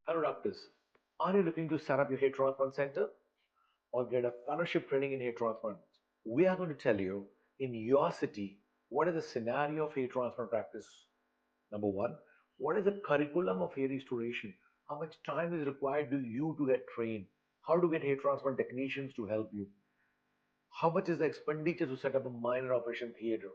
Hello doctors, are you looking to set up your hair transplant center or get a fellowship training in hair transplant? We are going to tell you in your city what is the scenario of hair transplant practice. Number one, what is the curriculum of hair restoration? How much time is required to you to get trained? How to get hair transplant technicians to help you? How much is the expenditure to set up a minor operation theater?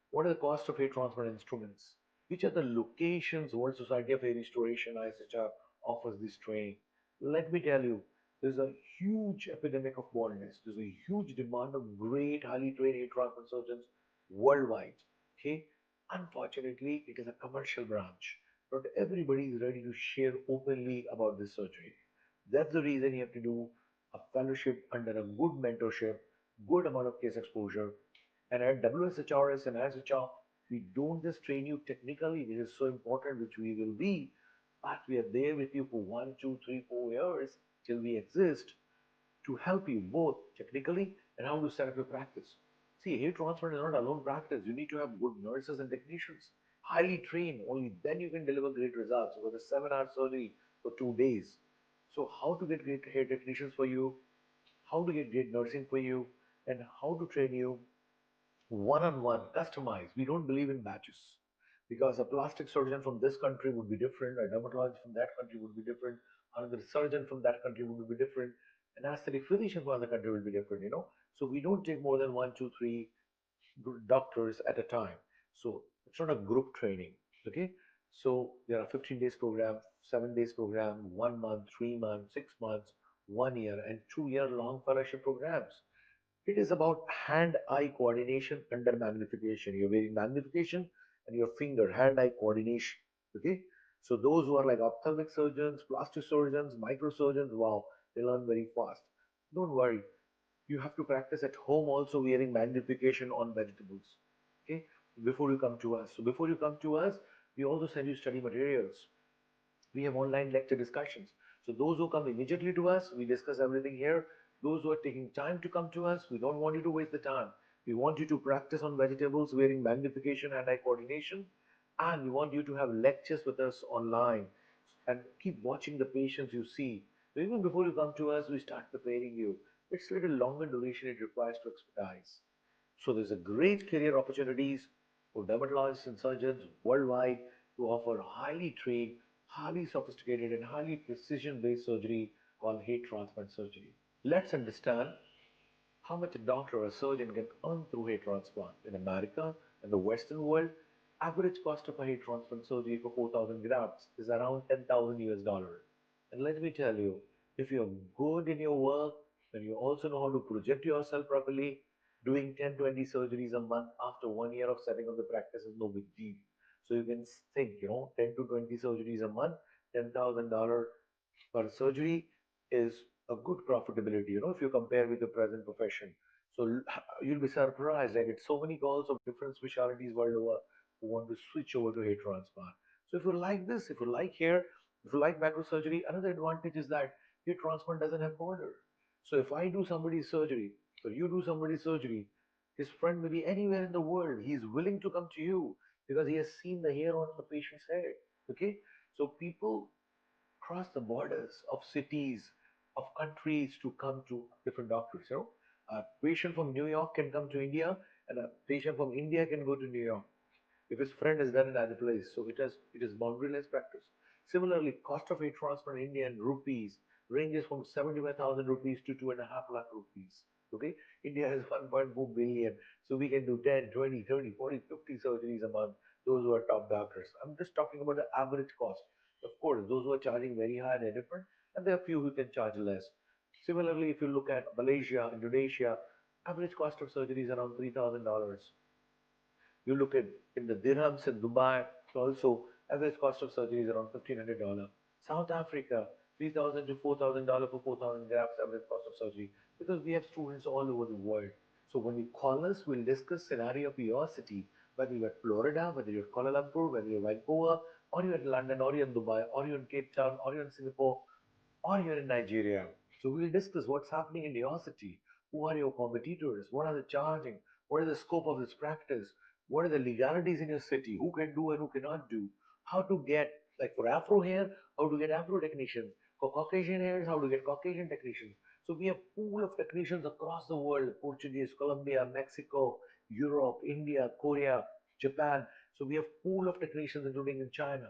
What are the cost of hair transplant instruments? Which are the locations World Society of Hair Restoration ISHR offers this training? Let me tell you, there's a huge epidemic of baldness. There's a huge demand of great, highly trained hair transplant surgeons worldwide. Okay? Unfortunately, it is a commercial branch. Not everybody is ready to share openly about this surgery. That's the reason you have to do a fellowship under a good mentorship, good amount of case exposure, and at WSHRS and SHR, we don't just train you technically, which is so important, which we will be, but we are there with you for 1, 2, 3, 4 years till we exist to help you both technically and how to set up your practice. See, hair transplant is not alone practice. You need to have good nurses and technicians, highly trained. Only then you can deliver great results with a 7 hour surgery for 2 days. So, how to get great hair technicians for you, how to get great nursing for you, and how to train you one-on-one, customized. We don't believe in batches because a plastic surgeon from this country would be different, a dermatologist from that country would be different, another surgeon from that country would be different, an aesthetic physician from another country will be different. So we don't take more than one, two, three doctors at a time. So it's not a group training. Okay. So there are 15 days program, 7 days program, 1 month, 3 months, 6 months, 1 year, and 2 year long fellowship programs. It is about hand-eye coordination under magnification. You're wearing magnification and your finger, hand-eye coordination. Okay? So those who are like ophthalmic surgeons, plastic surgeons, microsurgeons, wow, they learn very fast. Don't worry. You have to practice at home also wearing magnification on vegetables. Okay? Before you come to us. So before you come to us, we also send you study materials. We have online lecture discussions. So those who come immediately to us, we discuss everything here. Those who are taking time to come to us, we don't want you to waste the time. We want you to practice on vegetables wearing magnification and eye coordination. And we want you to have lectures with us online and keep watching the patients you see. So even before you come to us, we start preparing you. It's a little longer duration it requires to expertise. So there's a great career opportunities for dermatologists and surgeons worldwide to offer highly trained, highly sophisticated, and highly precision-based surgery called hair transplant surgery. Let's understand how much a doctor or a surgeon can earn through hair transplant. In America and the Western world, average cost of a hair transplant surgery for 4,000 grafts is around 10,000 US dollars. And let me tell you, if you're good in your work, and you also know how to project yourself properly, doing 10, 20 surgeries a month after 1 year of setting up the practice is no big deal. So you can think, 10 to 20 surgeries a month, $10,000 per surgery is a good profitability, if you compare with the present profession. So you'll be surprised. I get so many calls of different specialties world over who want to switch over to hair transplant. So if you like this, if you like hair, if you like microsurgery, another advantage is that hair transplant doesn't have border. So if I do somebody's surgery, or you do somebody's surgery, his friend may be anywhere in the world. He's willing to come to you because he has seen the hair on the patient's head. Okay? So people cross the borders of cities, of countries to come to different doctors. A patient from New York can come to India, and a patient from India can go to New York if his friend has done it at the place. So it is boundaryless practice. Similarly, cost of a transfer in India in rupees ranges from 75,000 rupees to 2.5 lakh rupees. Okay, India has 1.4 billion, so we can do 10, 20, 30, 40, 50 surgeries a month. Those who are top doctors. I'm just talking about the average cost. Of course, those who are charging very high, they're different, and there are few who can charge less. Similarly, if you look at Malaysia, Indonesia, average cost of surgery is around $3,000. You look at in the dirhams in Dubai, also average cost of surgery is around $1,500. South Africa, $3,000 to $4,000 for 4,000 grafts average cost of surgery because we have students all over the world. So when you call us, we'll discuss scenario of your city, whether you're at Florida, whether you're at Kuala Lumpur, whether you're at Vancouver, or you're in London, or you're in Dubai, or you're in Cape Town, or you're in Singapore, or you're in Nigeria. So we'll discuss what's happening in your city. Who are your competitors? What are they charging? What is the scope of this practice? What are the legalities in your city? Who can do and who cannot do? How to get Like for Afro hair, how to get Afro technicians. For Caucasian hairs, how to get Caucasian technicians. So we have pool of technicians across the world, Portuguese, Colombia, Mexico, Europe, India, Korea, Japan. So we have pool of technicians including in China.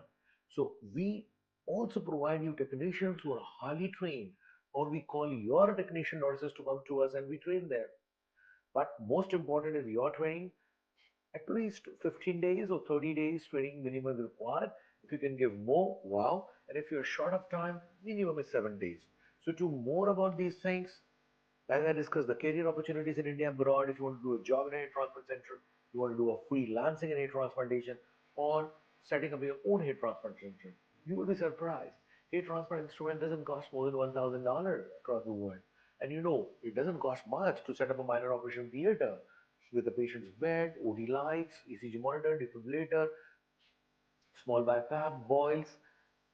So we also provide you technicians who are highly trained, or we call your technician nurses to come to us and we train them. But most important is your training. At least 15 days or 30 days training minimum is required. If you can give more, wow. And if you're short of time, minimum is 7 days. So to more about these things, as I discussed, the career opportunities in India abroad, if you want to do a job in a hair transplant center, you want to do a freelancing in hair transplantation, or setting up your own hair transplant center, you will be surprised. Hair transplant instrument doesn't cost more than $1,000 across the world. And you know, it doesn't cost much to set up a minor operation theater with the patient's bed, OD lights, ECG monitor, defibrillator, small BiPAP, boils,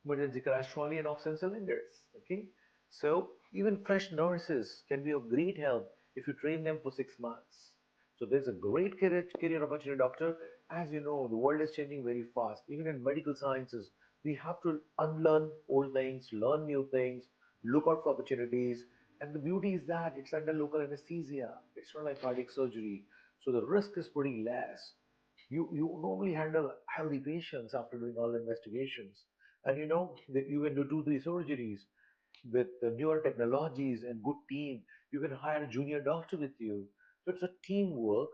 emergency crash trolley, and oxygen cylinders. Okay, so even fresh nurses can be of great help if you train them for 6 months. So there's a great career opportunity, doctor. As you know, the world is changing very fast. Even in medical sciences, we have to unlearn old things, learn new things, look out for opportunities. And the beauty is that it's under local anesthesia. It's not like cardiac surgery. So the risk is pretty less. You normally handle healthy patients after doing all the investigations. And you know that you can do 2 3 surgeries with the newer technologies and good team. You can hire a junior doctor with you. So it's a teamwork.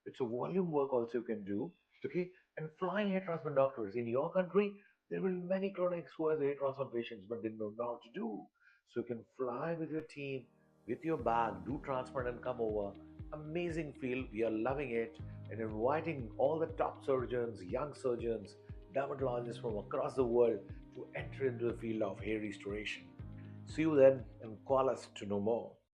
It's a volume work also you can do. Okay. And flying hair transplant doctors in your country, there will be many clinics who have hair transplant patients, but they don't know how to do. So you can fly with your team, with your bag, do transplant and come over. Amazing field. We are loving it and inviting all the top surgeons, young surgeons, dermatologists from across the world to enter into the field of hair restoration. See you then and call us to know more.